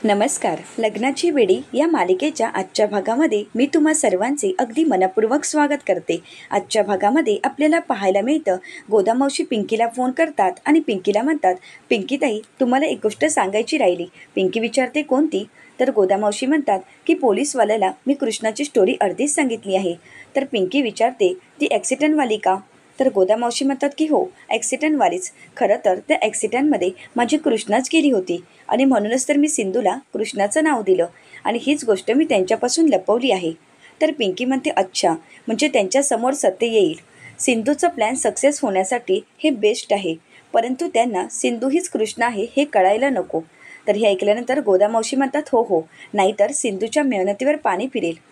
नमस्कार. लग्नाची बेडी या मालिकेच्या आजच्या भागामध्ये मी तुम्हा सर्वांचे अगदी मनपूर्वक स्वागत करते. आजच्या भागामध्ये आपल्याला पाहायला मिळतं, गोदामावशी पिंकीला फोन करतात आणि पिंकीला म्हणतात, पिंकीताई तुम्हाला एक गोष्ट सांगायची राहिली. पिंकी विचारते कोणती? तर गोदामावशी म्हणतात की पोलीसवाल्याला मी कृष्णाची स्टोरी अर्धीच सांगितली आहे. तर पिंकी विचारते ती ॲक्सिडेंटवाली का? तर गोदामावशी म्हणतात की हो, ॲक्सिडेंटवालीच. खरं तर त्या ॲक्सिडेंटमध्ये माझी कृष्णाच गेली होती आणि म्हणूनच तर मी सिंधूला कृष्णाचं नाव दिलं आणि हीच गोष्ट मी त्यांच्यापासून लपवली आहे. तर पिंकी म्हणते अच्छा, म्हणजे त्यांच्यासमोर सत्य येईल. सिंधूचा प्लॅन सक्सेस होण्यासाठी हे बेस्ट आहे, परंतु त्यांना सिंधू हीच कृष्ण आहे हे कळायला नको. तर हे ऐकल्यानंतर गोदामावशी म्हणतात हो हो, नाहीतर सिंधूच्या मेहनतीवर पाणी फिरेल.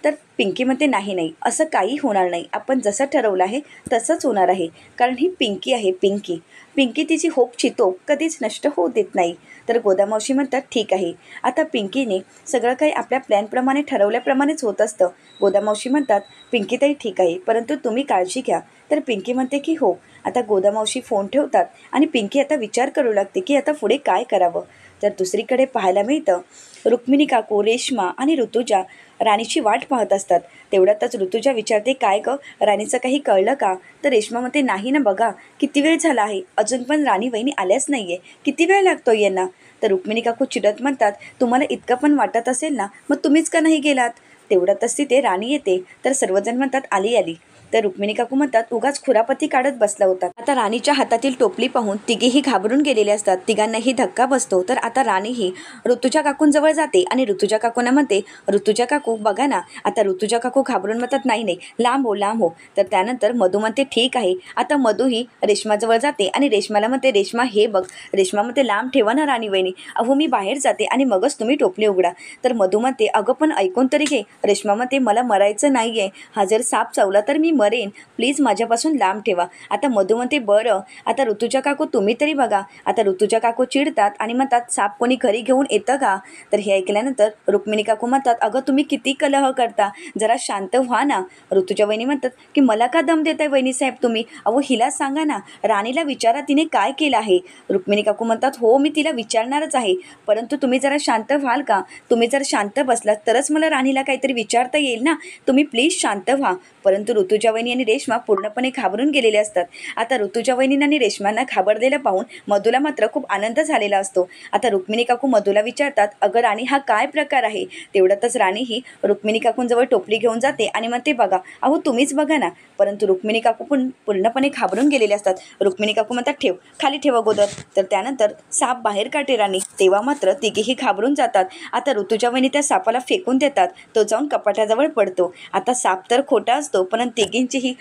तर पिंकी म्हणते नाही नाही, असं काही होणार नाही. आपण जसं ठरवलं आहे तसंच होणार आहे, कारण ही पिंकी आहे. पिंकी पिंकी तिची होपची तोप कधीच नष्ट होऊ देत नाही. तर गोदामावशी म्हणतात ठीक आहे. आता पिंकीने सगळं काही आपल्या प्लॅनप्रमाणे ठरवल्याप्रमाणेच होत असतं. गोदामावशी म्हणतात पिंकीताई ठीक आहे, परंतु तुम्ही काळजी घ्या. तर पिंकी म्हणते की हो. आता गोदामावशी फोन ठेवतात आणि पिंकी आता विचार करू लागते की आता पुढे काय करावं. तर दुसरीकडे पाहायला मिळतं, रुक्मिणी काकू, रेश्मा आणि ऋतुजा राणीची वाट पाहत असतात. तेवढ्यातच ऋतुजा विचारते काय गं, राणीचं काही कळलं का? तर रेश्मा म्हणते नाही ना, बघा किती वेळ झाला आहे, अजून पण राणी वहिनी आल्याच नाही आहे, किती वेळ लागतो यांना. तर रुक्मिणी काकू चिडत म्हणतात तुम्हाला इतकं पण वाटत असेल ना, मग तुम्हीच का नाही गेलात? तेवढ्यातच तिथे राणी येते. तर सर्वजण म्हणतात आली आली. तर रुक्मिणी काकू म्हणतात उगाच खुरापती काढत बसला होता. आता राणीच्या हातातील टोपली पाहून तिघेही घाबरून गेलेले असतात. तिघांनाही धक्का बसतो. तर आता राणीही ऋतुजा काकूंजवळ जाते आणि ऋतुजा काकूंना म्हणते ऋतुजा काकू बघा ना. आता ऋतुजा काकू घाबरून म्हणतात नाही नाही, लांब हो लांब हो. तर त्यानंतर मधू म्हणते ठीक आहे. आता मधूही रेश्माजवळ जाते आणि रेश्माला म्हणते रेश्मा हे बघ. रेश्मा म्हणते लांब ठेवा ना राणी वहिनी, अहो मी बाहेर जाते आणि मगच तुम्ही टोपली उघडा. तर मधू म्हणते अगं पण ऐकून तरी घे. रेश्मा म्हणते मला मरायचं नाही आहे, हा जर साप चावला तर मी मरेन, प्लीज माझ्यापासून लांब ठेवा. आता मधू म्हणते बरं, आता ऋतुजा काकू तुम्ही तरी बघा. आता ऋतुजा काकू चिडतात आणि म्हणतात साप कोणी घरी घेऊन येतं का? तर हे ऐकल्यानंतर रुक्मिणी काकू म्हणतात अगं तुम्ही किती कलह करता, जरा शांत व्हा ना. ऋतुजा वहिनी म्हणतात की मला का दम देताय वहिनी साहेब तुम्ही, अहो हिला सांगा ना, राणीला विचारा तिने काय केलं आहे. रुक्मिणी काकू म्हणतात हो मी तिला विचारणारच आहे, परंतु तुम्ही जरा शांत व्हाल का? तुम्ही जर शांत बसलात तरच मला राणीला काहीतरी विचारता येईल ना, तुम्ही प्लीज शांत व्हा. परंतु ऋतुजा वहिनी आणि रेश्मा पूर्णपणे घाबरून गेलेले असतात. आता ऋतुजा वहिनी आणि रेश्मांना घाबरलेलं पाहून मधूला मात्र खूप आनंद झालेला असतो. आता रुक्मिणी काकू मधूला विचारतात अगं राणी हा काय प्रकार आहे? तेवढ्यातच राणी ही रुक्मिणी काकूंजवळ टोपली घेऊन जाते आणि म्हणते बघा, अहो तुम्हीच बघा ना. परंतु रुक्मिणी काकू पण पूर्णपणे घाबरून गेलेले असतात. रुक्मिणी काकू म्हणतात ठेव, खाली ठेव अगोदर. तर त्यानंतर साप बाहेर काढते राणी. तेव्हा मात्र तिघेही घाबरून जातात. आता ऋतुजा वहिनी त्या सापाला फेकून देतात, तो जाऊन कपाटाजवळ पडतो. आता साप तर खोटा असतो, पण तिघींचीही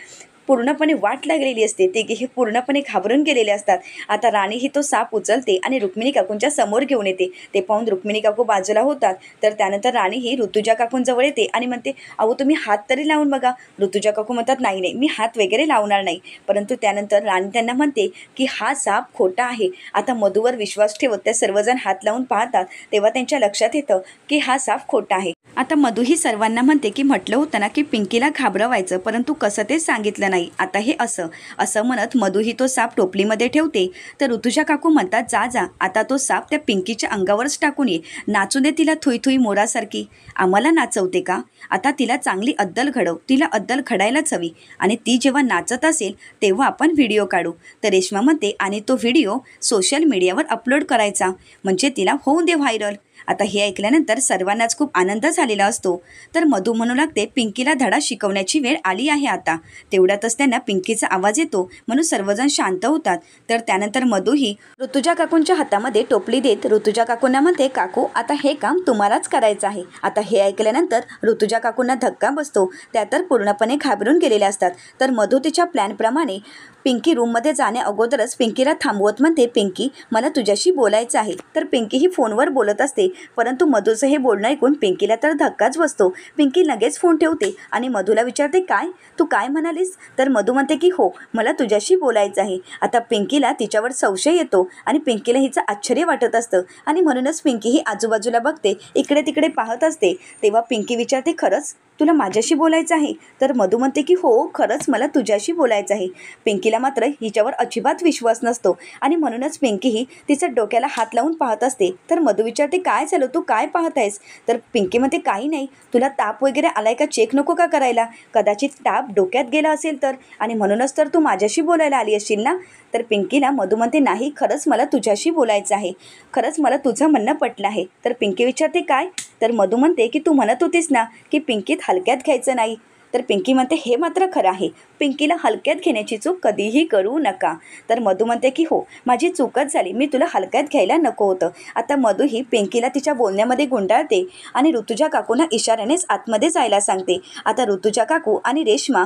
पूर्णपणे वाट लागलेली असते. तिघेही पूर्णपणे घाबरून गेलेले असतात. आता राणी ही तो साप उचलते आणि रुक्मिणी काकूंच्या समोर घेऊन येते. ते पाहून रुक्मिणी काकू बाजूला होतात. तर त्यानंतर राणी ही ऋतुजा काकूंजवळ येते आणि म्हणते अहो तुम्ही हात तरी लावून बघा. ऋतुजा काकू म्हणतात नाही नाही, मी हात वगैरे लावणार नाही. परंतु त्यानंतर राणी त्यांना म्हणते की हा साप खोटा आहे. आता मधूवर विश्वास ठेवत त्या सर्वजण हात लावून पाहतात. तेव्हा त्यांच्या लक्षात येतं की हा साप खोटा आहे. आता मधू ही सर्वांना म्हणते की म्हटलं होतं ना की पिंकीला घाबरवायचं, परंतु कसं ते सांगितलं नाही. आता हे असं असं म्हणत मधू ही तो साप टोपलीमध्ये ठेवते. तर ऋतुजा काकू म्हणतात जा जा, आता तो साप त्या पिंकीच्या अंगावरच टाकून ये, नाचू दे तिला थुई थुई मोरासारखी. आम्हाला नाचवते का? आता तिला चांगली अद्दल घडव, तिला अद्दल घडायलाच हवी आणि ती जेव्हा नाचत असेल तेव्हा आपण व्हिडिओ काढू. तर रेश्मा म्हणते आणि तो व्हिडिओ सोशल मीडियावर अपलोड करायचा, म्हणजे तिला होऊन दे व्हायरल. आता हे ऐकल्यानंतर सर्वांनाच खूप आनंद झालेला असतो. तर मधू म्हणू लागते पिंकीला धडा शिकवण्याची वेळ आली आहे आता. तेवढ्यातच त्यांना पिंकीचा आवाज येतो, म्हणून सर्वजण शांत होतात. तर त्यानंतर मधूही ऋतुजा काकूंच्या हातामध्ये टोपली देत ऋतुजा काकूंना म्हणते काकू आता हे काम तुम्हालाच करायचं आहे. आता हे ऐकल्यानंतर ऋतुजा काकूंना धक्का बसतो. त्या तर पूर्णपणे घाबरून गेलेल्या असतात. तर मधू तिच्या प्लॅनप्रमाणे पिंकी रूममध्ये जाण्या अगोदरच पिंकीला थांबवत म्हणते पिंकी मला तुझ्याशी बोलायचं आहे. तर पिंकी ही फोनवर बोलत असते, परंतु मधूचं हे बोलणं ऐकून पिंकीला तर धक्काच बसतो. पिंकी लगेच फोन ठेवते आणि मधूला विचारते काय, तू काय म्हणालीस? तर मधू म्हणते की हो मला तुझ्याशी बोलायचं आहे. आता पिंकीला तिच्यावर संशय येतो आणि पिंकीला हिचं आश्चर्य वाटत असतं आणि म्हणूनच पिंकी ही आजूबाजूला बघते, इकडे तिकडे पाहत असते. तेव्हा पिंकी विचारते खरंच तुला माझ्याशी बोलायचं आहे? तर मधू म्हणते की हो, खरंच मला तुझ्याशी बोलायचं आहे. पिंकीला मात्र हिच्यावर अजिबात विश्वास नसतो आणि म्हणूनच पिंकीही तिचं डोक्याला हात लावून पाहत असते. तर मधू विचारते, काय झालं, तू काय पाहत आहेस? तर पिंकी म्हणते, काही नाही, तुला ताप वगैरे आलाय का, चेक नको का करायला? कदाचित ताप डोक्यात गेला असेल तर, आणि म्हणूनच तर तू माझ्याशी बोलायला आली असशील ना? तर पिंकीला मधू म्हणते, नाही, खरंच मला तुझ्याशी बोलायचं आहे, खरंच मला तुझं म्हणणं पटलं आहे. तर पिंकी विचारते, काय? तर मधू म्हणते की तू म्हणत होतीस ना की पिंकीत हलक्यात घ्यायचं नाही. तर पिंकी म्हणते, हे मात्र खरं आहे, पिंकीला हलक्यात घेण्याची चूक कधीही करू नका. तर मधू म्हणते की हो, माझी चूकच झाली, मी तुला हलक्यात घ्यायला नको होतं. आता मधू ही पिंकीला तिच्या बोलण्यामध्ये गुंडाळते आणि ऋतुजा काकूंना इशाऱ्यानेच आतमध्ये जायला सांगते. आता ऋतुजा काकू आणि रेश्मा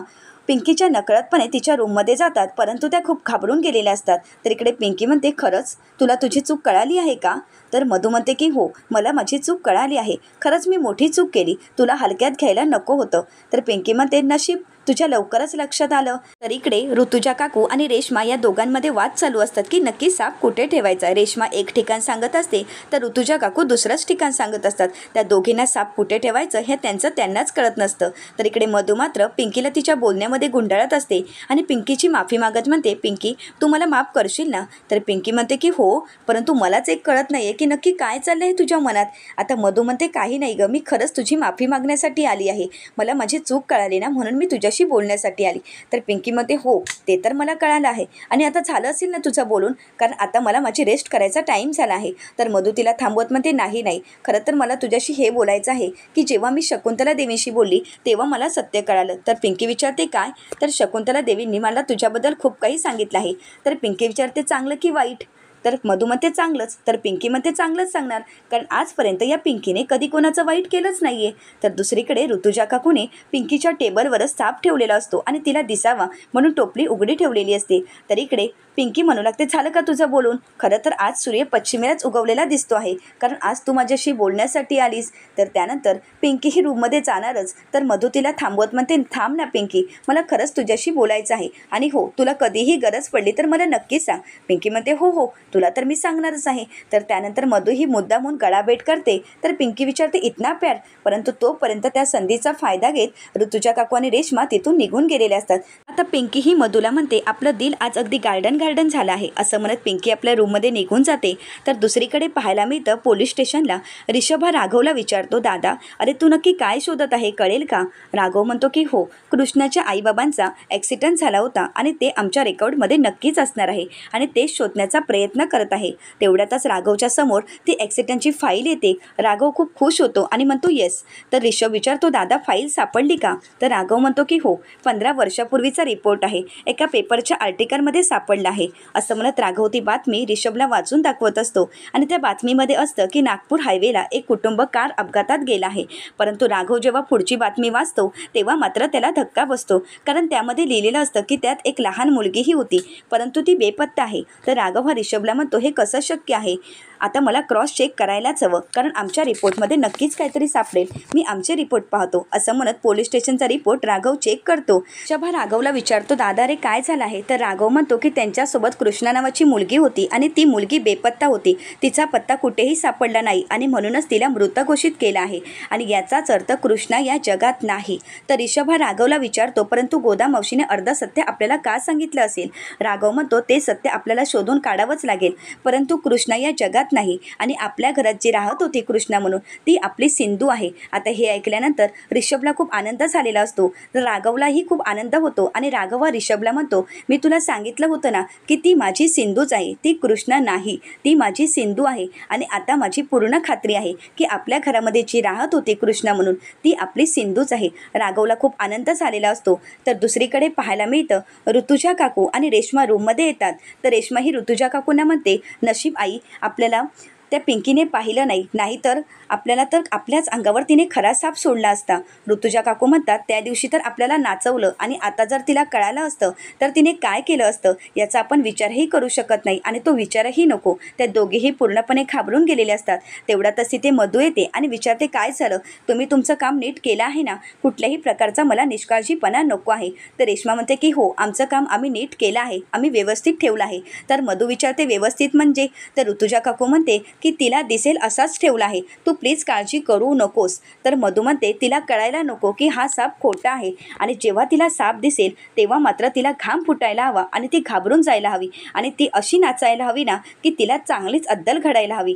पिंकीच्या नकळतपणे तिच्या रूममध्ये जातात, परंतु त्या खूप घाबरून गेलेल्या असतात. तर इकडे पिंकी म्हणते, खरंच तुला तुझी चूक कळाली आहे का? तर मधू म्हणते की हो, मला माझी चूक कळाली आहे, खरंच मी मोठी चूक केली, तुला हलक्यात घ्यायला नको होतं. तर पिंकी म्हणते, नशीब तुझ्या लवकरच लक्षात आलं. तर इकडे ऋतुजा काकू आणि रेश्मा या दोघांमध्ये वाद चालू असतात की नक्की साप कुठे ठेवायचा. रेश्मा एक ठिकाण सांगत असते तर ऋतुजा काकू दुसरंच ठिकाण सांगत असतात. त्या दोघींना साप कुठे ठेवायचं हे त्यांनाच कळत नसतं. तर इकडे मधू मात्र पिंकीला तिच्या बोलण्यामध्ये गुंडाळत असते आणि पिंकीची माफी मागत म्हणते, पिंकी तू मला माफ करशील ना? तर पिंकी म्हणते की हो, परंतु मलाच एक कळत नाहीये की नक्की काय चाललंय तुझ्या मनात. आता मधू म्हणते, काही नाही ग, मी खरंच तुझी माफी मागण्यासाठी आली आहे, मला माझी चूक कळाली ना, म्हणून मी तुझ्याशी बोलण्यासाठी आली. तर पिंकी म्हणते, हो ते तर मला कळालं आहे, आणि आता झालं असेल ना तुझं बोलून, कारण आता मला माझी रेस्ट करायचा टाईम झाला आहे. तर मधू तिला थांबवत म्हणते, नाही, खरं तर मला तुझ्याशी हे बोलायचं आहे की जेव्हा मी शकुंतला देवीशी बोलली तेव्हा मला सत्य कळालं. तर पिंकी विचारते, काय? तर शकुंतला देवींनी मला तुझ्याबद्दल खूप काही सांगितलं आहे. तर पिंकी विचारते, चांगलं की वाईट? तर मधू म्हणते, चांगलंच. तर पिंकी म्हणते, चांगलंच सांगणार, कारण आजपर्यंत या पिंकीने कधी कोणाचं वाईट केलंच नाहीये. तर दुसरीकडे ऋतुजा काकूने पिंकीच्या टेबलवरच साप ठेवलेला असतो आणि तिला दिसावा म्हणून टोपली उघडी ठेवलेली असते. तर इकडे पिंकी म्हणू लागते, झालं का तुझं बोलून? खरं तर आज सूर्य पश्चिमेलाच उगवलेला दिसतो आहे, कारण आज तू माझ्याशी बोलण्यासाठी आलीस. तर त्यानंतर पिंकी ही रूममध्ये जाणारच, तर मधू तिला थांबवत म्हणते, थांब ना पिंकी, मला खरंच तुझ्याशी बोलायचं आहे, आणि हो, तुला कधीही गरज पडली तर मला नक्कीच सांग. पिंकी म्हणते, हो, तुला तर मी सांगणारच आहे. तर त्यानंतर मधू ही मुद्दामून गळाभेट करते. तर पिंकी विचारते, इतना प्यार? परंतु तोपर्यंत त्या संधीचा फायदा घेत ऋतुजा काकू आणि रेश्मा तिथून निघून गेलेल्या असतात. आता पिंकी ही मधूला म्हणते, आपलं दिल आज अगदी गार्डन झालं आहे, असं म्हणत पिंकी आपल्या रूममध्ये निघून जाते. तर दुसरीकडे पाहायला मिळतं, पोलीस स्टेशनला रिषभ हा राघवला विचारतो, दादा अरे तू नक्की काय शोधत आहे, कळेल का? राघव म्हणतो की हो, कृष्णाच्या आईबाबांचा ॲक्सिडेंट झाला होता आणि ते आमच्या रेकॉर्डमध्ये नक्कीच असणार आहे आणि ते शोधण्याचा प्रयत्न करत आहे. तेवढ्यातच राघवच्या समोर ती ॲक्सिडेंटची फाईल येते. राघव खूप खुश होतो आणि म्हणतो येस. तर रिषभ विचारतो, दादा फाईल सापडली का? तर राघव म्हणतो की हो, 15 वर्षापूर्वीचा रिपोर्ट आहे, एका पेपरच्या आर्टिकलमध्ये सापडला आहे. असं म्हणत राघव ती बातमी रिषभला वाचून दाखवत असतो आणि त्या बातमीमध्ये असतं की नागपूर हायवेला एक कुटुंब कार अपघातात गेला आहे. परंतु राघव जेव्हा पुढची बातमी वाचतो तेव्हा मात्र त्याला धक्का बसतो, कारण त्यामध्ये लिहिलेलं असतं की त्यात एक लहान मुलगीही होती, परंतु ती बेपत्ता आहे. तर राघव हा रिषभला म्हणतो, हे कसं शक्य आहे? आता मला क्रॉस चेक करायलाच हवं, कारण आमच्या रिपोर्टमध्ये नक्कीच काहीतरी सापडेल, मी आमचे रिपोर्ट पाहतो. असं म्हणत पोलीस स्टेशनचा रिपोर्ट राघव चेक करतो. रिषभ हा राघवला विचारतो, दादा रे काय झालं आहे? तर राघव म्हणतो की त्यांच्यासोबत कृष्णा नावाची मुलगी होती आणि ती मुलगी बेपत्ता होती, तिचा पत्ता कुठेही सापडला नाही आणि म्हणूनच तिला मृत घोषित केला आहे, आणि याचाच अर्थ कृष्णा या जगात नाही. तर रिषभ हा राघवला विचारतो, परंतु गोदा मावशीने अर्ध सत्य आपल्याला का सांगितलं असेल? राघव म्हणतो, ते सत्य आपल्याला शोधून काढावंच लागेल, परंतु कृष्णा या जगात नाही, आणि आपल्या घरात जी राहत होती कृष्णा म्हणून ती आपली सिंधू आहे. आता हे ऐकल्यानंतर रिषभला खूप आनंद झालेला असतो, तर राघवलाही खूप आनंद होतो, आणि राघव हा रिषभला म्हणतो, मी तुला सांगितलं होतं ना की ती माझी सिंधूच आहे, ती कृष्णा नाही, ती माझी सिंधू आहे, आणि आता माझी पूर्ण खात्री आहे की आपल्या घरामध्ये जी राहत होती कृष्णा म्हणून ती आपली सिंधूच आहे. राघवला खूप आनंद झालेला असतो. तर दुसरीकडे पाहायला मिळतं, ऋतुजा काकू आणि रेश्मा रूममध्ये येतात. तर रेश्मा ही ऋतुजा काकूंना म्हणते, नशीब आई आपल्याला त्या पिंकीने पाहिलं नाही, नाहीतर आपल्याला तर आपल्याच अंगावर तिने खरा साप सोडला असता. ऋतुजा काकू म्हणतात, त्या दिवशी तर आपल्याला नाचवलं, आणि आता जर तिला कळालं असतं तर तिने काय केलं असतं याचा आपण विचारही करू शकत नाही, आणि तो विचारही नको. त्या दोघेही पूर्णपणे घाबरून गेलेले असतात. तेवढ्यातच तिथे मधू येते आणि विचारते, काय झालं, तुम्ही तुमचं काम नीट केलं आहे ना? कुठल्याही प्रकारचा मला निष्काळजीपणा नको आहे. तर रेश्मा म्हणते की हो, आमचं काम आम्ही नीट केलं आहे, आम्ही व्यवस्थित ठेवलं आहे. तर मधू विचारते, व्यवस्थित म्हणजे? तर ऋतुजा काकू म्हणते, की तिला दिसेल असाच ठेवला आहे, तू प्लीज काळजी करू नकोस. तर मधू म्हणते तिला कळायला नको की हा साप खोटा आहे आणि जेव्हा तिला साप दिसेल तेव्हा मात्र तिला घाम फुटायला हवा आणि ती घाबरून जायला हवी आणि ती अशी नाचायला हवी ना की तिला चांगलीच अद्दल घडायला हवी.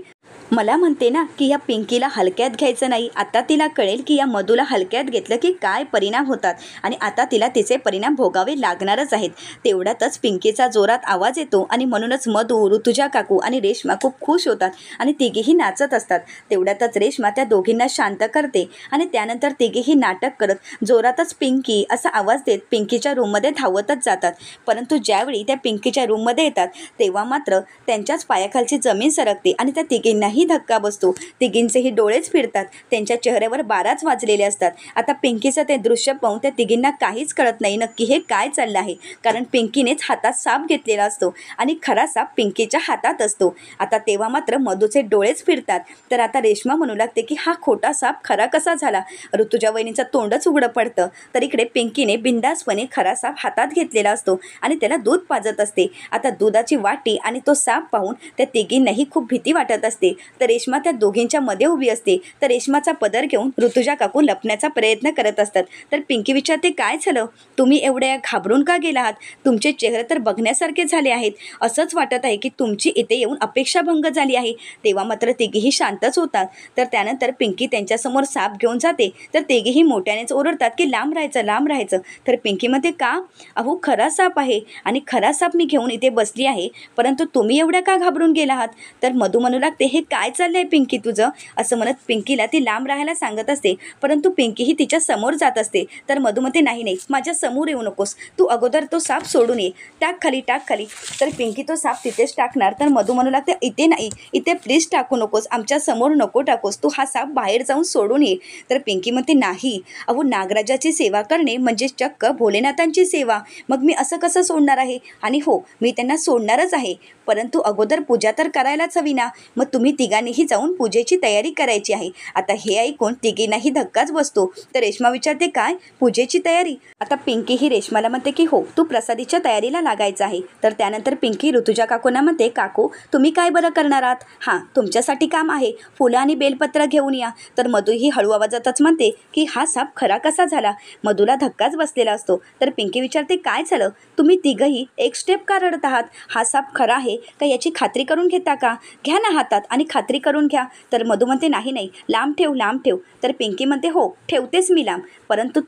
मला म्हणते ना की या पिंकीला हलक्यात घ्यायचं नाही. आता तिला कळेल की या मधूला हलक्यात घेतलं की काय परिणाम होतात आणि आता तिला तिचे परिणाम भोगावे लागणारच आहेत. तेवढ्यातच पिंकीचा जोरात आवाज येतो आणि म्हणूनच मधू, ऋतुजा काकू आणि रेश्मा खूप खुश होतात आणि तिघेही नाचत असतात. तेवढ्यातच रेश्मा त्या दोघींना शांत करते आणि त्यानंतर तिघेही नाटक करत जोरातच पिंकी असा आवाज देत पिंकीच्या रूममध्ये धावतच जातात. परंतु ज्यावेळी त्या पिंकीच्या रूममध्ये येतात तेव्हा मात्र त्यांच्याच पायाखालची जमीन सरकते आणि त्या तिघींनाही धक्का बसतो. तिघींचेही डोळेच फिरतात. त्यांच्या चेहऱ्यावर 12च वाजलेले असतात. आता पिंकीचं ते दृश्य पाहून त्या तिघींना काहीच कळत नाही नक्की हे काय चाललं आहे, कारण पिंकीनेच हातात साप घेतलेला असतो आणि खरा साप पिंकीच्या हातात असतो. आता तेव्हा मात्र मधूचे डोळेच फिरतात. तर आता रेश्मा म्हणू लागते की हा खोटा साप खरा कसा झाला. ऋतुजा वहिनीचं तोंडच उघडं पडतं. तर इकडे पिंकीने बिंदासपणे खरा साप हातात घेतलेला असतो आणि त्याला दूध पाजत असते. आता दुधाची वाटी आणि तो साप पाहून त्या तिघींनाही खूप भीती वाटत असते. तर रेश्मा त्या दोघींच्या मध्ये उभी असते. तर रेश्माचा पदर घेऊन ऋतुजा काकू लपण्याचा प्रयत्न करत असतात. तर पिंकी विचारते काय झालं, तुम्ही एवढ्या घाबरून का गेला आहात, तुमचे चेहरे तर बघण्यासारखे झाले आहेत, असंच वाटत आहे की तुमची इथे येऊन अपेक्षाभंग झाली आहे. तेव्हा मात्र तिघीही शांतच होतात. तर त्यानंतर पिंकी त्यांच्यासमोर साप घेऊन जाते. तर तिघीही मोठ्यानेच ओरडतात की लांब राहायचं लांब राहायचं. तर पिंकी म्हणते का, अहो खरा साप आहे आणि खरा साप मी घेऊन इथे बसली आहे, परंतु तुम्ही एवढ्या का घाबरून गेला आहात. तर मधू म्हणू लागते हे काय चाललंय पिंकी तुझं, असं म्हणत पिंकीला ती लांब राहायला सांगत असते. परंतु पिंकीही तिच्या समोर जात असते. तर मधू म्हणते नाही नाही माझ्या समोर येऊ नकोस, तू अगोदर तो साप सोडून ये, टाक खाली टाक खाली. तर पिंकी तो साप तिथेच टाकणार. तर मधू म्हणू लागते इथे नाही, इथे प्लीज टाकू नकोस, आमच्या समोर नको टाकूस, तू हा साप बाहेर जाऊन सोडून ये. तर पिंकी म्हणते नाही, अहो नागराजाची सेवा करणे म्हणजे चक्क भोलेनाथांची सेवा, मग मी असं कसं सोडणार आहे. आणि हो मी त्यांना सोडणारच आहे, परंतु अगोदर पूजा तर करायलाच हवी ना, मग तुम्ही तिघांनीही जाऊन पूजेची तयारी करायची आहे. आता हे ऐकून तिघींनाही धक्काच बसतो. तर रेश्मा विचारते काय पूजेची तयारी. आता पिंकी ही रेश्माला म्हणते की हो तू प्रसादीच्या तयारीला लागायचं आहे. तर त्यानंतर पिंकी ऋतुजा काकूंना म्हणते काकू तुम्ही काय बरं करणार आहात, हां तुमच्यासाठी काम आहे, फुलं आणि बेलपत्र घेऊन या. तर मधू ही हळू आवाजातच म्हणते की हा साप खरा कसा झाला. मधूला धक्काच बसलेला असतो. तर पिंकी विचारते काय झालं, तुम्ही तिघही एक स्टेप का रडत आहात, हा साप खरा आहे का याची खात्री करून घेता का, घ्या ना हातात आणि खात्री करून घ्या. तर मधू म्हणते नाही नाही लांब ठेव लांब ठेव. तर पिंकी म्हणते हो ठेवतेच मी लांब, परंतु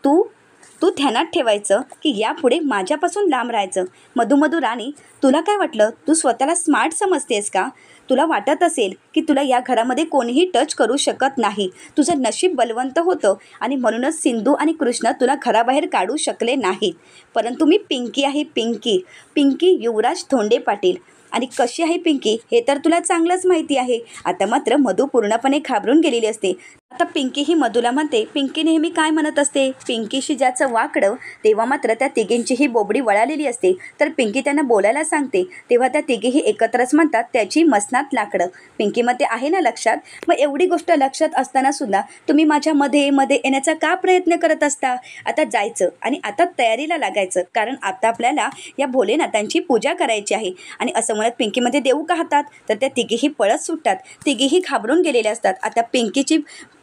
तू ध्यानात ठेवायचं की यापुढे माझ्यापासून लांब राहायचं. मधू राणी तुला काय वाटलं, तू स्वतःला स्मार्ट समजतेस का, तुला वाटत असेल की तुला या घरामध्ये कोणीही टच करू शकत नाही, तुझं नशीब बलवंत होतं आणि म्हणूनच सिंधू आणि कृष्ण तुला घराबाहेर काढू शकले नाहीत. परंतु मी पिंकी आहे, पिंकी युवराज धोंडे पाटील. आणि कशी आहे पिंकी हे तर तुला चांगलंच माहिती आहे. आता मात्र मधू पूर्णपणे घाबरून गेलेली असते. आता पिंकी ही मधूला म्हणते पिंकी नेहमी काय म्हणत असते, पिंकीशी ज्याचं वाकडं तेव्हा मात्र त्या तिघींची ही बोबडी वळालेली असते. तर पिंकी त्यांना बोलायला सांगते तेव्हा त्या तिघीही एकत्रच म्हणतात त्याची मसनात लाकडं. पिंकी मध्ये आहे ना लक्षात, मग एवढी गोष्ट लक्षात असताना सुद्धा तुम्ही माझ्या मध्ये येण्याचा का प्रयत्न करत असता. आता जायचं आणि आता तयारीला लागायचं, कारण आता आपल्याला या भोलेनाथांची पूजा करायची आहे. आणि असं म्हणत पिंकीमध्ये देऊ का हातात. तर त्या तिघीही पळत सुटतात. तिघीही घाबरून गेलेल्या असतात. आता पिंकीची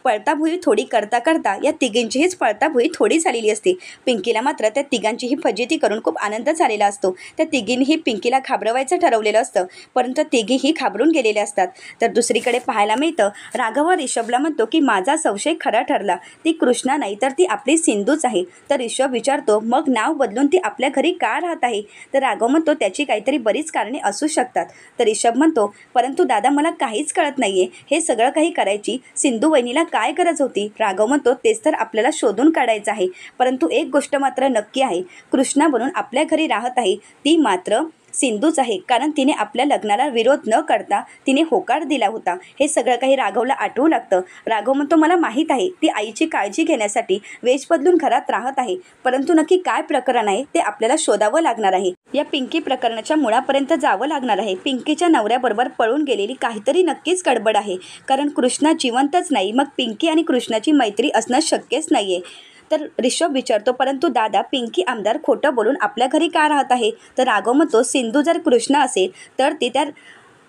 पळताभुई थोडी करता करता या तिघींचीहीच पळताभुई थोडी झालेली असते. पिंकीला मात्र त्या तिघांचीही फजिती करून खूप आनंद झालेला असतो. त्या तिघींनीही पिंकीला घाबरवायचं ठरवलेलं असतं, परंतु तिघीही घाबरून गेलेले असतात. तर दुसरीकडे पाहायला मिळतं राघव रिषभला म्हणतो की माझा संशय खरा ठरला, ती कृष्णा नाही तर ती आपली सिंधूच आहे. तर रिषभ विचारतो मग नाव बदलून ती आपल्या घरी का राहत आहे. तर राघव म्हणतो त्याची काहीतरी बरीच कारणे असू शकतात. तर रिषभ म्हणतो परंतु दादा मला काहीच कळत नाहीये, हे सगळं काही करायची सिंधू वहिनीला काय गरज होती. राघव म्हणतो तेच तर आपल्याला शोधून काढायचं आहे, परंतु एक गोष्ट मात्र नक्की आहे, कृष्णा बनून आपल्या घरी राहत आहे ती मात्र सिंधूच आहे, कारण तिने आपल्या लग्नाला विरोध न करता तिने होकार दिला होता. हे सगळं काही राघवला आठवू लागतं. राघव म्हणतो मला माहीत आहे ती आईची काळजी घेण्यासाठी वेश बदलून घरात राहत आहे, परंतु नक्की काय प्रकरण आहे ते आपल्याला शोधावं लागणार आहे. या पिंकी प्रकरणाच्या मुळापर्यंत जावं लागणार आहे. पिंकीच्या नवऱ्याबरोबर पळून गेलेली काहीतरी नक्कीच गडबड आहे, कारण कृष्णा जिवंतच नाही, मग पिंकी आणि कृष्णाची मैत्री असणं शक्यच नाहीये. तर रिषभ विचारतो परंतु दादा पिंकी आमदार खोटं बोलून आपल्या घरी का राहत आहे. तर राघव म्हणतो सिंधू जर कृष्णा असेल तर ती त्या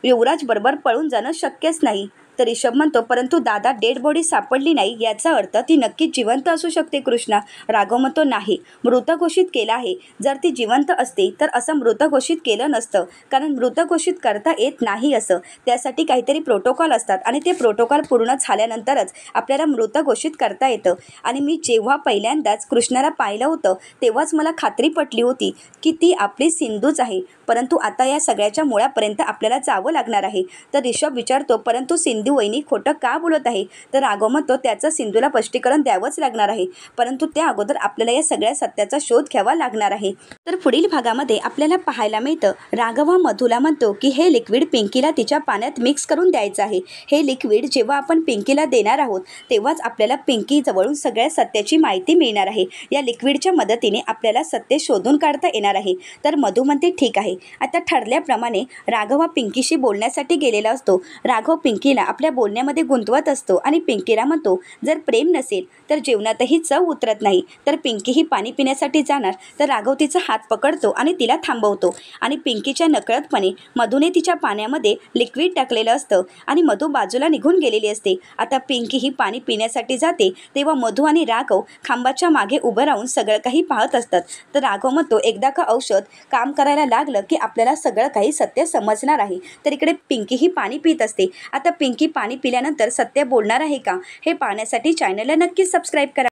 युवराज बरोबर पळून जाणं शक्यच नाही. तर ऋषभ म्हणतो, परंतु दादा डेड बॉडी सापडली नाही याचा अर्थ ती नक्कीच जिवंत असू शकते कृष्णा. राघव म्हणतो, नाही, मृत घोषित केलं आहे. जर ती जिवंत असते तर असं मृत घोषित केलं नसतं, कारण मृत घोषित करता येत नाही असं. त्यासाठी काहीतरी प्रोटोकॉल असतात आणि ते प्रोटोकॉल पूर्ण झाल्यानंतरच आपल्याला मृत घोषित करता येतं. आणि मी जेव्हा पहिल्यांदाच कृष्णाला पाहिलं होतं तेव्हाच मला खात्री पटली होती की ती आपली सिंधूच आहे. परंतु आता या सगळ्याच्या मुळापर्यंत आपल्याला जावं लागणार आहे. तर ऋषभ विचारतो, परंतु सिंधू वहिनी खोटं का बोलत आहे? तर राघव म्हणतो, त्याचं सिंधूला स्पष्टीकरण द्यावंच लागणार आहे, परंतु त्या अगोदर आपल्याला या सगळ्या सत्याचा शोध घ्यावा लागणार आहे. तर पुढील भागामध्ये आपल्याला पाहायला मिळतं, राघव मधूला म्हणतो की हे लिक्विड पिंकीला तिच्या पाण्यात मिक्स करून द्यायचं आहे. हे लिक्विड जेव्हा आपण पिंकीला देणार आहोत तेव्हाच आपल्याला पिंकी जवळून सगळ्या सत्याची माहिती मिळणार आहे. या लिक्विडच्या मदतीने आपल्याला सत्य शोधून काढता येणार आहे. तर मधू म्हणते, ठीक आहे. आता ठरल्याप्रमाणे राघव हा पिंकीशी बोलण्यासाठी गेलेला असतो. राघव पिंकीला आपल्या बोलण्यामध्ये गुंतवत असतो आणि पिंकीला म्हणतो, जर प्रेम नसेल तर जेवणातही चव उतरत नाही. तर पिंकी ही पाणी पिण्यासाठी जाणार तर राघव तिचा हात पकडतो आणि तिला थांबवतो आणि पिंकीच्या नकळतपणे मधूने तिच्या पाण्यामध्ये लिक्विड टाकलेलं असतं आणि मधू बाजूला निघून गेलेली असते. आता पिंकी ही पाणी पिण्यासाठी जाते तेव्हा मधू आणि राघव खांबाच्या मागे उभं राहून सगळं काही पाहत असतात. तर राघव म्हणतो, एकदा का औषध काम करायला लागलं की आपल्याला सगळं काही सत्य समजणार आहे. तर इकडे पिंकी ही पाणी पित असते. आता पिंकी पाणी पिल्यानंतर सत्य बोलणार आहे का हे पाहण्यासाठी चॅनलला नक्कीच सबस्क्राईब करा.